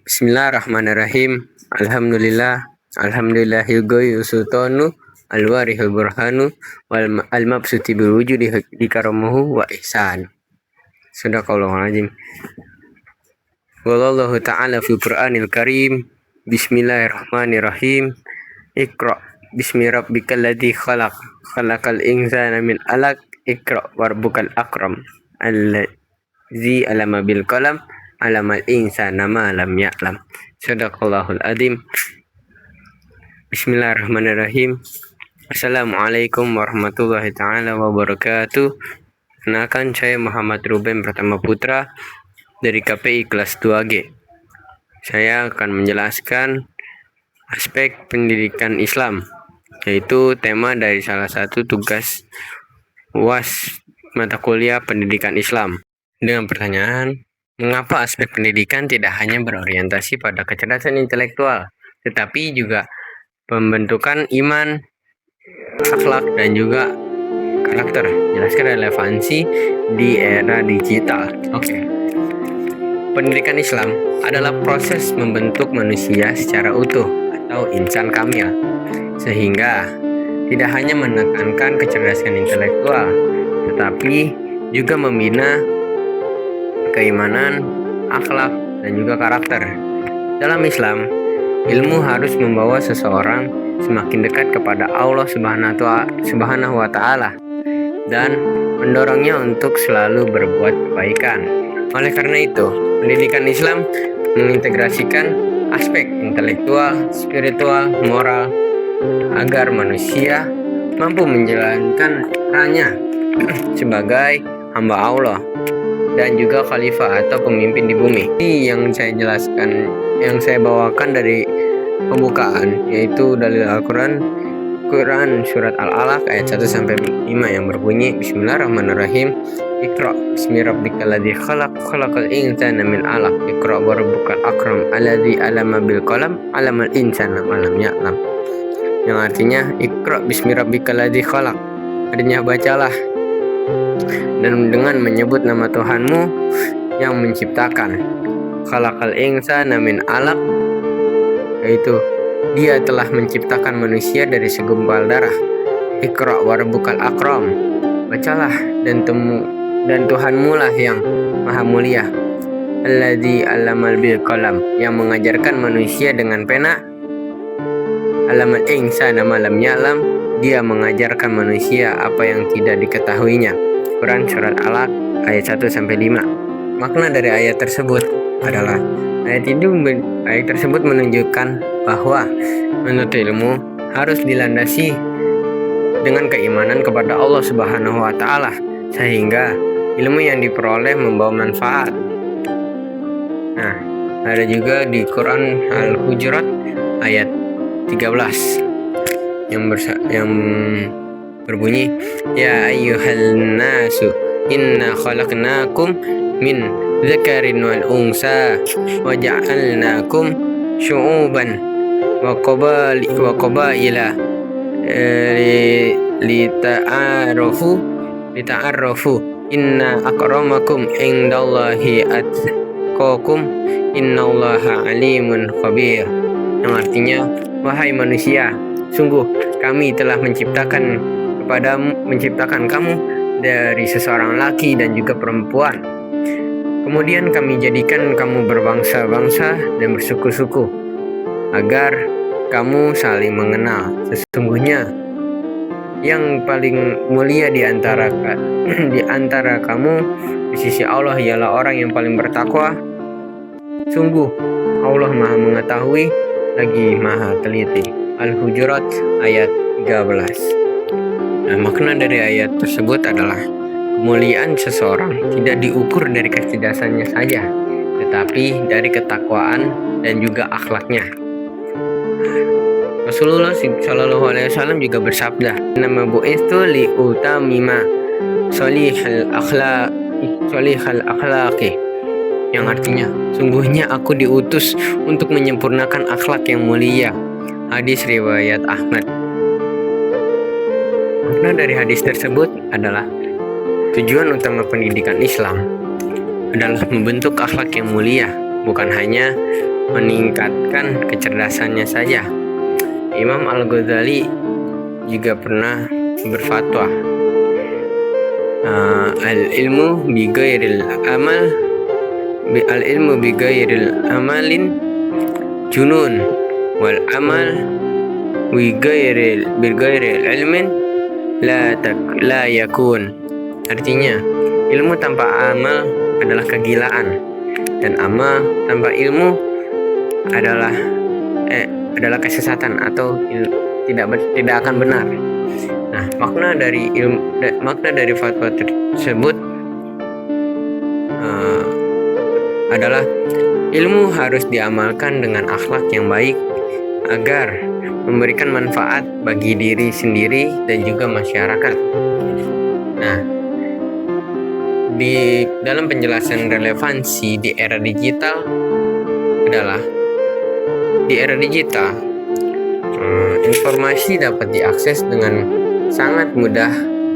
Bismillahirrahmanirrahim. Alhamdulillahil ghayyu sultanu alwarihul burhanu wal al-mabsuti biwujudi dikaramuhu wa ihsan. Sadaqallahul azim. Wallahu ta'ala fil Qur'anil Karim. Bismillahirrahmanirrahim. Iqra bismi rabbikal ladzi khalaq. Khalaqal insana min 'alaq. Iqra warbukal akram. Allazi 'allama bil qalam. 'Allamal insana ma lam ya'lam. Sadaqallahul azim. Bismillahirrahmanirrahim. Assalamualaikum warahmatullahi taala wabarakatuh. Kenalkan, saya Muhammad Ruben Pratama Putra dari KPI kelas 2G. Saya akan menjelaskan aspek pendidikan Islam, yaitu tema dari salah satu tugas UAS mata kuliah pendidikan Islam, dengan pertanyaan, mengapa aspek pendidikan tidak hanya berorientasi pada kecerdasan intelektual, tetapi juga pembentukan iman, akhlak, dan juga karakter. Jelaskan relevansi di era digital. Pendidikan Islam adalah proses membentuk manusia secara utuh atau insan kamil, sehingga tidak hanya menekankan kecerdasan intelektual, tetapi juga membina keimanan, akhlak, dan juga karakter. Dalam Islam, ilmu harus membawa seseorang semakin dekat kepada Allah Subhanahu wa Ta'ala dan mendorongnya untuk selalu berbuat kebaikan. Oleh karena itu, pendidikan Islam mengintegrasikan aspek intelektual, spiritual, moral agar manusia mampu menjalankan perannya sebagai hamba Allah dan juga khalifah atau pemimpin di bumi. Ini yang saya jelaskan, yang saya bawakan dari pembukaan, yaitu dalil Al-Quran surat Al-Alaq ayat 1-5 yang berbunyi, Bismillahirrahmanirrahim. Iqra bismi rabbikal ladzi khalaq. Khalaqal insana min 'alaq. Iqra wa rabbukal akram. Alladzi 'allama bil qalam. 'Allamal insana ma lam ya'lam. Yang artinya, Iqra bismi rabbikal ladzi khalaq. Artinya, bacalah dan dengan menyebut nama Tuhanmu yang menciptakan. Khalaqal insana min 'alaq, yaitu Dia telah menciptakan manusia dari segumpal darah. Iqra warbukal akram. Bacalah dan Tuhanmu lah yang maha mulia. Alladzi 'allamal bil qalam, yang mengajarkan manusia dengan pena. 'Allamal insana ma lam ya'lam, Dia mengajarkan manusia apa yang tidak diketahuinya. Quran surat Alaq ayat 1-5. Makna dari ayat tersebut adalah ayat tersebut menunjukkan bahwa menuntut ilmu harus dilandasi dengan keimanan kepada Allah Subhanahu wa Ta'ala, sehingga ilmu yang diperoleh membawa manfaat. Nah, ada juga di Quran Al-Hujurat ayat 13 yang berbunyi, Ya ayyuhal nasu inna khalaqnakum min dzakarin wal unsa wa ja'alnakum syu'uban wa qabaila lita'arafu inna akramakum indallahi atqakum innallaha alimun khabir. Yang artinya, wahai manusia, sungguh kami telah menciptakan kamu dari seseorang laki dan juga perempuan. Kemudian kami jadikan kamu berbangsa-bangsa dan bersuku-suku, agar kamu saling mengenal. Sesungguhnya yang paling mulia di antara kamu di sisi Allah ialah orang yang paling bertakwa. Sungguh Allah Maha mengetahui lagi Maha teliti. Al-Hujurat ayat 13. Nah, makna dari ayat tersebut adalah kemuliaan seseorang tidak diukur dari kecerdasannya saja, tetapi dari ketakwaan dan juga akhlaknya. Rasulullah SAW juga bersabda, nama bu'istu li utamima solihal akhlaqi, yang artinya, sungguhnya aku diutus untuk menyempurnakan akhlak yang mulia. Hadis riwayat Ahmad. Makna dari hadis tersebut adalah tujuan utama pendidikan Islam adalah membentuk akhlak yang mulia, bukan hanya meningkatkan kecerdasannya saja. Imam Al-Ghazali juga pernah berfatwa, al-ilmu bighairil amalin junun wal amal bighairil ilmin la yakun. Artinya, ilmu tanpa amal adalah kegilaan, dan amal tanpa ilmu adalah kesesatan atau tidak akan benar. Nah, makna dari fatwa tersebut adalah ilmu harus diamalkan dengan akhlak yang baik agar memberikan manfaat bagi diri sendiri dan juga masyarakat. Nah, di dalam penjelasan relevansi di era digital adalah di era digital informasi dapat diakses dengan sangat mudah,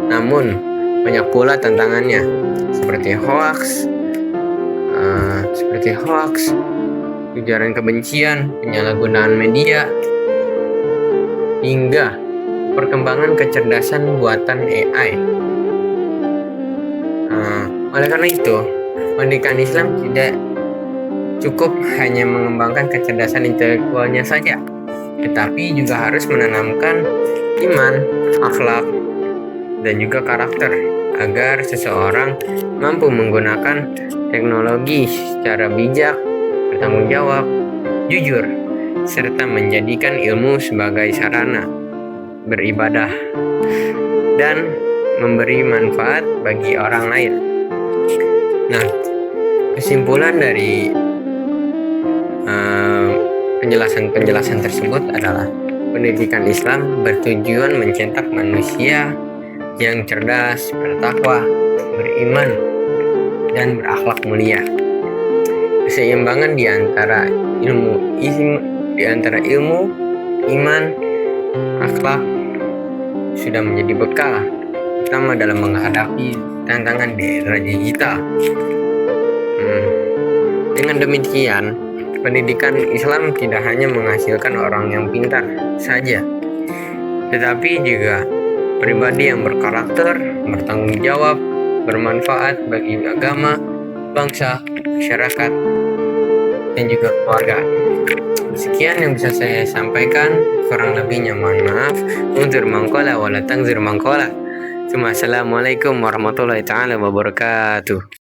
namun banyak pula tantangannya seperti hoax, ujaran kebencian, penyalahgunaan media, hingga perkembangan kecerdasan buatan AI. Oleh karena itu, pendidikan Islam tidak cukup hanya mengembangkan kecerdasan intelektualnya saja, tetapi juga harus menanamkan iman, akhlak, dan juga karakter agar seseorang mampu menggunakan teknologi secara bijak, bertanggung jawab, jujur, serta menjadikan ilmu sebagai sarana beribadah dan memberi manfaat bagi orang lain. Nah, kesimpulan dari penjelasan tersebut adalah pendidikan Islam bertujuan mencetak manusia yang cerdas, bertakwa, beriman, dan berakhlak mulia. Keseimbangan di antara ilmu, iman, akhlak sudah menjadi bekal utama dalam menghadapi tantangan di era digital. Dengan demikian, pendidikan Islam tidak hanya menghasilkan orang yang pintar saja, tetapi juga pribadi yang berkarakter, bertanggung jawab, bermanfaat bagi agama, bangsa, masyarakat, dan juga keluarga. Sekian yang bisa saya sampaikan, kurang lebihnya mohon maaf. Unzur mangkola wala tangzur mangkola. Assalamualaikum warahmatullahi taala wabarakatuh.